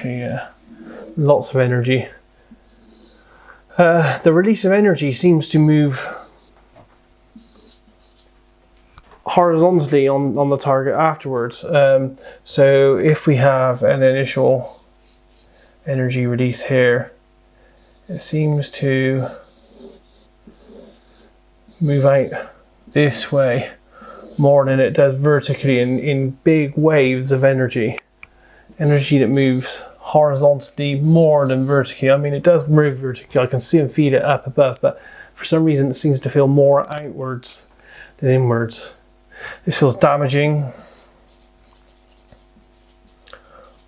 Okay, yeah. Lots of energy. The release of energy seems to move horizontally on the target afterwards. So if we have an initial energy release here, it seems to move out this way more than it does vertically in big waves of energy. Energy that moves horizontally more than vertically. I mean, it does move vertically. I can see and feel it up above, but for some reason it seems to feel more outwards than inwards. This feels damaging,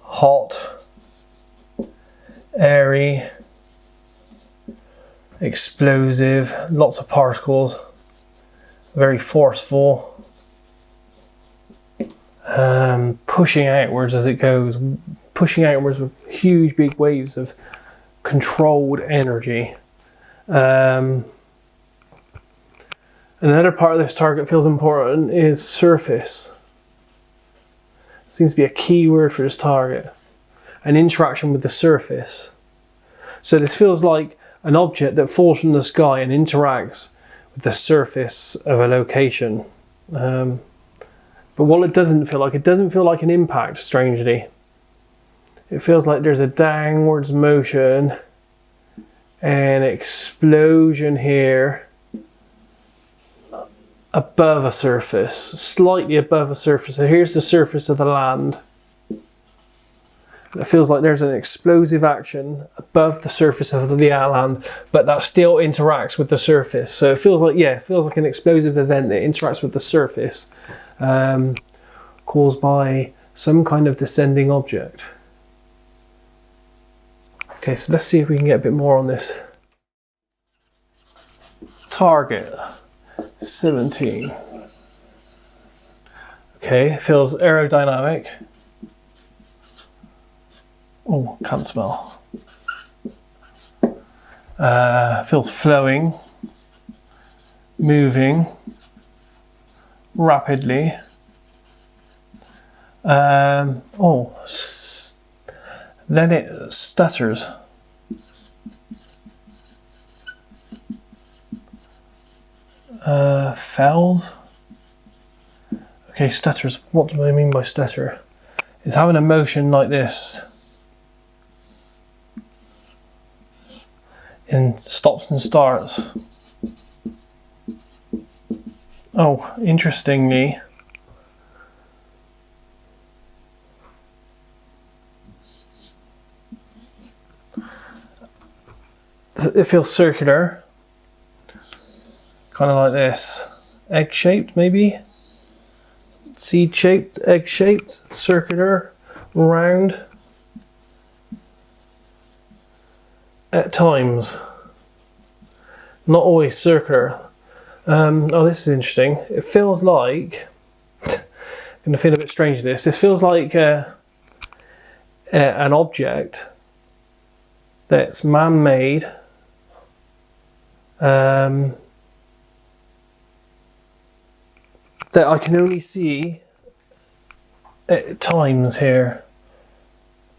hot, airy, explosive, lots of particles, very forceful, pushing outwards as it goes, pushing outwards with huge big waves of controlled energy. Another part of this target feels important is surface. Seems to be a key word for this target. An interaction with the surface. So this feels like an object that falls from the sky and interacts with the surface of a location. But what it doesn't feel like an impact, strangely. It feels like there's a downwards motion, an explosion here, above a surface, slightly above a surface. So here's the surface of the land. It feels like there's an explosive action above the surface of the land, but that still interacts with the surface. So it feels like, yeah, it feels like an explosive event that interacts with the surface, caused by some kind of descending object. Okay, so let's see if we can get a bit more on this. Target 17. Okay, it feels aerodynamic. Oh, can't smell. Feels flowing, moving rapidly. Then it stutters. Fells. Okay, stutters. What do I mean by stutter? It's having a motion like this. And stops and starts. Oh, interestingly, it feels circular, kind of like this, egg-shaped maybe, seed-shaped, egg-shaped, circular, round. At times, not always circular. Oh, this is interesting. It feels like, I'm going to feel a bit strange this. This feels like an object that's man-made, that I can only see at times here.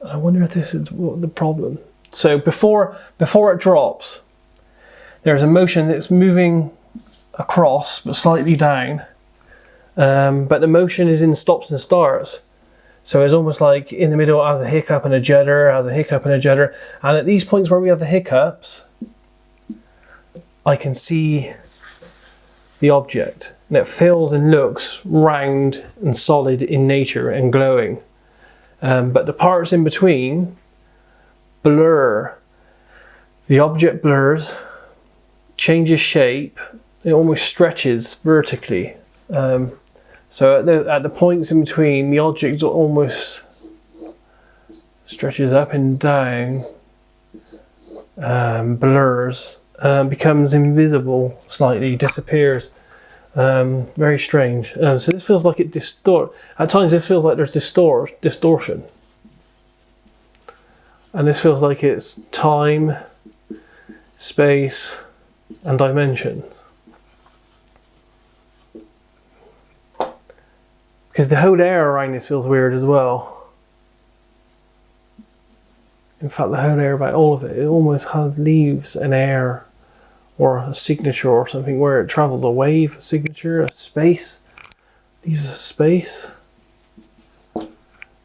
I wonder if this is what the problem. So before it drops, there's a motion that's moving across but slightly down, but the motion is in stops and starts. So it's almost like in the middle it has a hiccup and a judder, and at these points where we have the hiccups, I can see the object, and it feels and looks round and solid in nature and glowing. But the parts in between blur. The object blurs, changes shape, it almost stretches vertically. So at the points in between, the object almost stretches up and down, blurs, becomes invisible slightly, disappears. Very strange. So this feels like it distorts. At times this feels like there's distortion. And this feels like it's time, space, and dimension. Because the whole air around this feels weird as well. In fact, the whole air about all of it, it almost leaves an air or a signature or something where it travels, a wave, a signature, a space. Leaves a space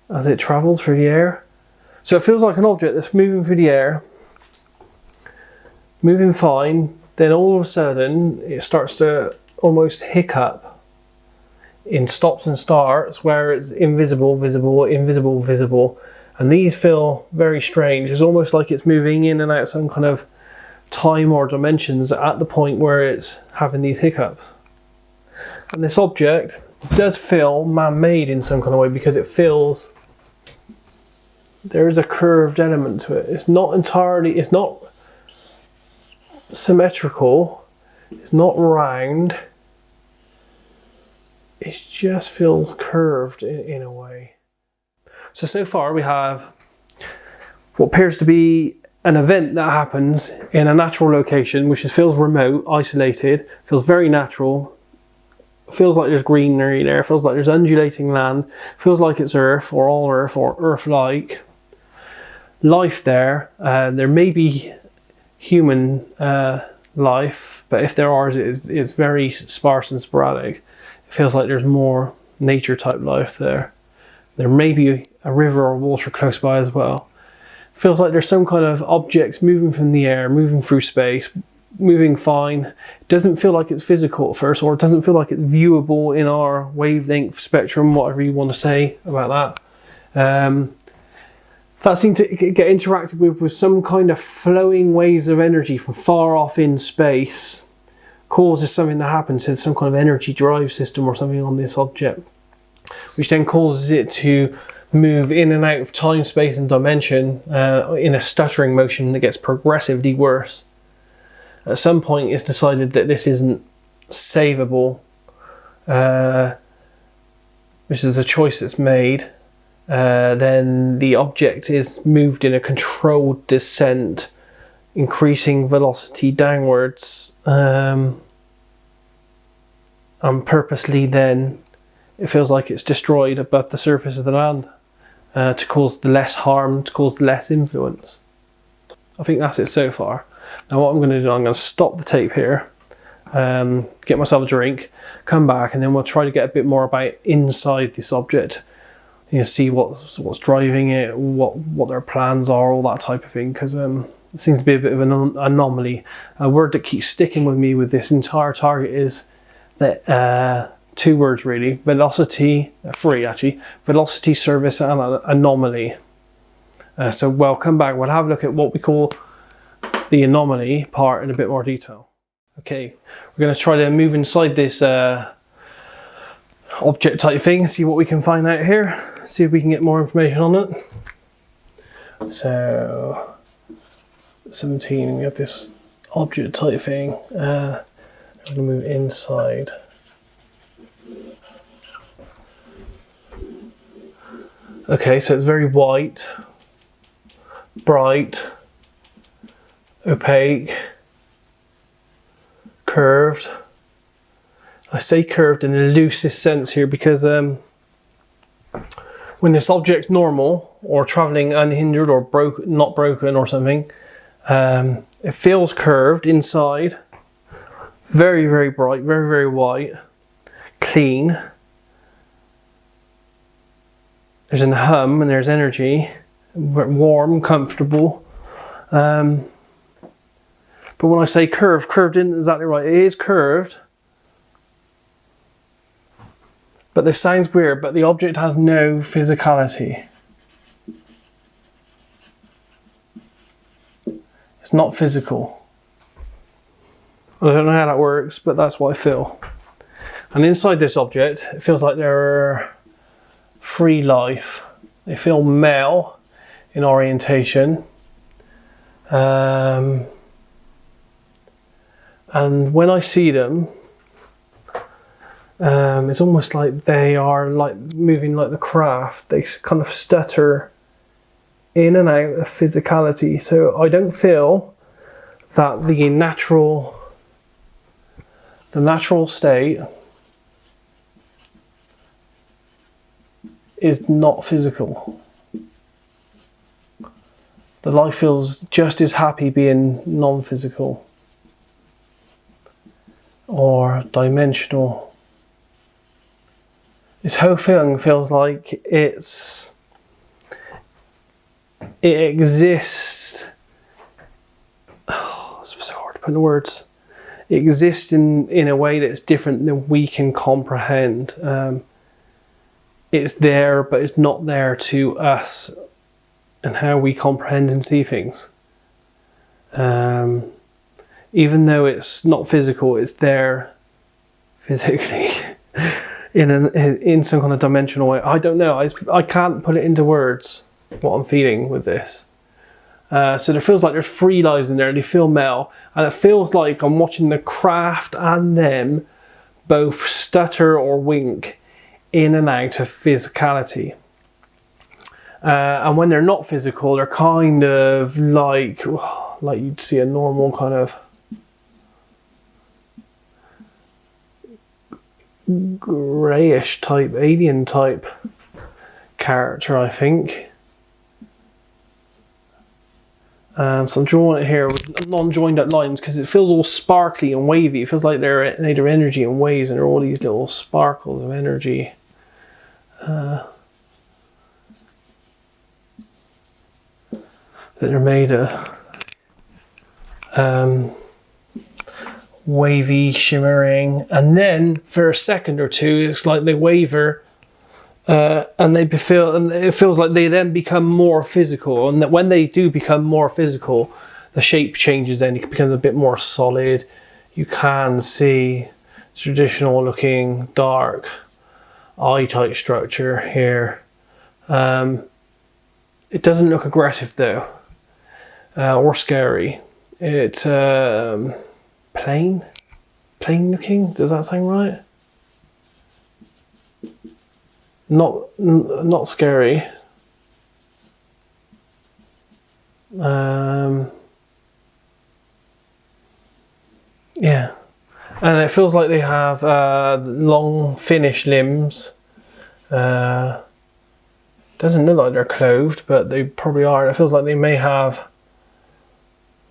as it travels through the air. So it feels like an object that's moving through the air, moving fine, then all of a sudden it starts to almost hiccup in stops and starts where it's invisible, visible, invisible, visible. And these feel very strange. It's almost like it's moving in and out some kind of time or dimensions at the point where it's having these hiccups. And this object does feel man-made in some kind of way because it feels there is a curved element to it. It's not entirely, it's not symmetrical, it's not round, it just feels curved in a way. So far we have what appears to be an event that happens in a natural location, which feels remote, isolated, feels very natural, feels like there's greenery there, feels like there's undulating land, feels like it's Earth or all Earth or Earth-like. Life there. There may be human life, but if there are, it's very sparse and sporadic. It feels like there's more nature type life there. There may be a river or water close by as well. Feels like there's some kind of object moving from the air, moving through space, moving fine. It doesn't feel like it's physical at first, or it doesn't feel like it's viewable in our wavelength spectrum, whatever you want to say about that. That seemed to get interacted with some kind of flowing waves of energy from far off in space, causes something to happen to some kind of energy drive system or something on this object, which then causes it to move in and out of time, space and dimension in a stuttering motion that gets progressively worse. At some point it's decided that this isn't savable, which is a choice that's made. Then the object is moved in a controlled descent, increasing velocity downwards, and purposely then it feels like it's destroyed above the surface of the land to cause less harm, to cause less influence. I think that's it so far. Now what I'm going to do, I'm going to stop the tape here, get myself a drink, come back, and then we'll try to get a bit more about inside this object. You know, see what's driving it, what their plans are, all that type of thing, because it seems to be a bit of an anomaly. A word that keeps sticking with me with this entire target is that two words really: velocity, three actually, velocity, service and anomaly. So we'll come back, we'll have a look at what we call the anomaly part in a bit more detail. Okay, we're going to try to move inside this object type thing, see what we can find out here, see if we can get more information on it. So 17, we have this object type thing. I'm going to move inside. Okay, so it's very white, bright, opaque, curved. I say curved in the loosest sense here because when this object's normal or traveling unhindered or not broken or something, it feels curved inside, very, very bright, very, very white, clean. There's a hum and there's energy, warm, comfortable. But when I say curved, curved isn't exactly right. It is curved. But this sounds weird, but the object has no physicality. It's not physical. I don't know how that works, but that's what I feel. And inside this object, it feels like they're free life. They feel male in orientation. And when I see them, it's almost like they are like moving like the craft. They kind of stutter in and out of physicality. So I don't feel that the natural state is not physical. The life feels just as happy being non-physical or dimensional. This whole thing feels like it exists. Oh, it's so hard to put in words. It exists in a way that's different than we can comprehend. It's there, but it's not there to us and how we comprehend and see things. Even though it's not physical, it's there physically in some kind of dimensional way. I don't know. I can't put it into words what I'm feeling with this. So there feels like there's 3 lives in there, and they feel male, and it feels like I'm watching the craft and them both stutter or wink in and out of physicality. And when they're not physical, they're kind of like you'd see a normal kind of greyish type, alien type character, I think. So I'm drawing it here with non-joined up lines because it feels all sparkly and wavy. It feels like they're made of energy in waves, and there are all these little sparkles of energy. That they're made of wavy, shimmering, and then for a second or two it's like they waver, and it feels like they then become more physical, and that when they do become more physical, the shape changes, and it becomes a bit more solid. You can see traditional looking dark eye type structure here. It doesn't look aggressive though, or scary. It's plain looking. Does that sound right? Not scary. Yeah, and it feels like they have long finished limbs. Doesn't look like they're clothed, but they probably are. It feels like they may have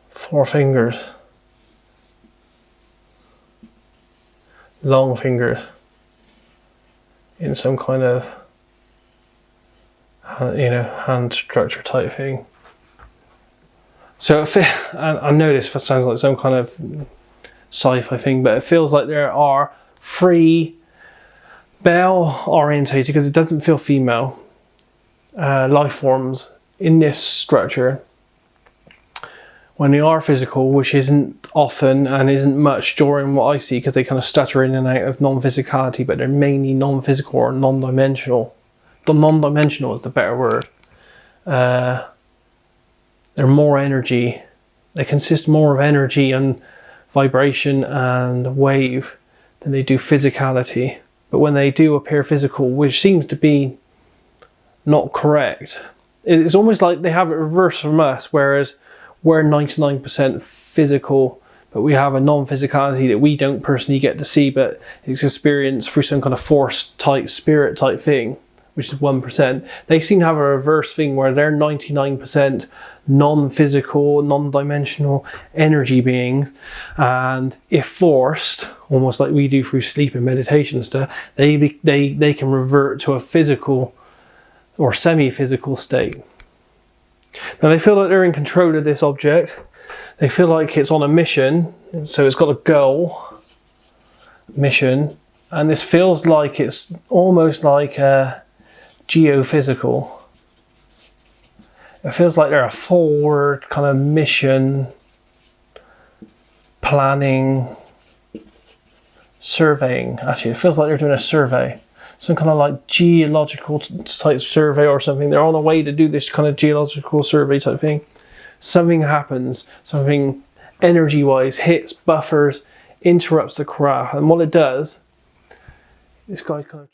4 fingers. Long fingers. In some kind of, hand structure type thing. So I know this sounds like some kind of sci-fi thing, but it feels like there are 3 male orientated, because it doesn't feel female, life forms in this structure. When they are physical, which isn't often and isn't much during what I see, because they kind of stutter in and out of non-physicality, but they're mainly non-physical or non-dimensional. The non-dimensional is the better word. They're more energy. They consist more of energy and vibration and wave than they do physicality. But when they do appear physical, which seems to be not correct, it's almost like they have it reversed from us, whereas we're 99% physical, but we have a non-physicality that we don't personally get to see, but it's experienced through some kind of force type, spirit type thing, which is 1%. They seem to have a reverse thing where they're 99% non-physical, non-dimensional energy beings, and if forced, almost like we do through sleep and meditation and stuff, they can revert to a physical or semi-physical state. Now they feel like they're in control of this object. They feel like it's on a mission, so it's got a goal, mission, and this feels like it's almost like a geophysical. It feels like they're a forward kind of mission, planning, surveying. Actually, it feels like they're doing a survey. Some kind of like geological type survey or something. They're on a way to do this kind of geological survey type thing. Something happens, something energy wise hits, buffers, interrupts the craft, and what it does, this guy's kind of